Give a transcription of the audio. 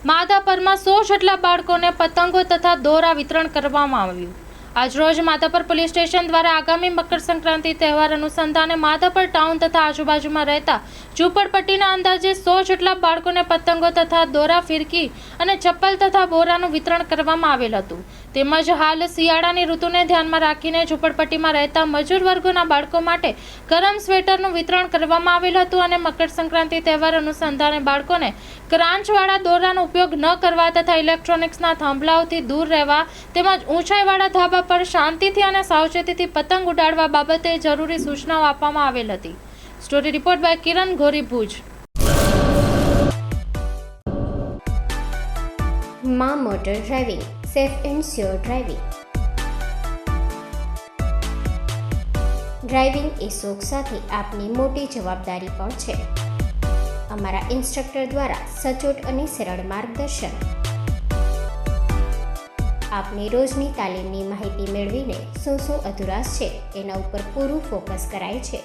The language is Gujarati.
માધાપરમાં 100 જેટલા બાળકોને પતંગો તથા દોરા વિતરણ કરવામાં આવ્યું। આજરોજ માધાપર પોલીસ સ્ટેશન દ્વારા આગામી મકર સંક્રાંતિ તહેવાર અનુસંધાને માધાપર ટાઉન તથા આજુબાજુમાં રહેતા ઝૂંપડપટ્ટીના અંદાજે 100 જેટલા બાળકોને પતંગો તથા દોરા, ફિરકી અને ચપ્પલ તથા બોરાનું વિતરણ કરવામાં આવેલ હતું। તેમજ હાલ શિયાળાની ઋતુને ધ્યાનમાં રાખીને ઝૂંપડપટ્ટીમાં રહેતા મજૂર વર્ગોના બાળકો માટે ગરમ સ્વેટરનું વિતરણ કરવામાં આવેલ હતું અને મકર સંક્રાંતિ તહેવાર અનુસંધાને બાળકોને ક્રાંચવાળા દોરાનો ઉપયોગ ન કરવા તથા ઇલેક્ટ્રોનિક્સના થાંભલાઓથી દૂર રહેવા તેમજ ઊંચાઈવાળા ધાબા પર શાંતિથી અને સાવચેતીથી પતંગ ઉડાડવા બાબતે જરૂરી સૂચનાઓ આપવામાં આવેલ હતી। સ્ટોરી રિપોર્ટ બાય કિરણ ગોરી, ભુજ। માં motor driving, safe and sure driving. Driving એ શોખ સાથે આપની મોટી જવાબદારી પણ છે। અમારા ઇન્સ્ટ્રક્ટર દ્વારા સચોટ અને સરળ માર્ગદર્શન આપની રોજની તાલીમની માહિતી મેળવીને શું અધુરાશ છે એના ઉપર પૂરું ફોકસ કરાય છે।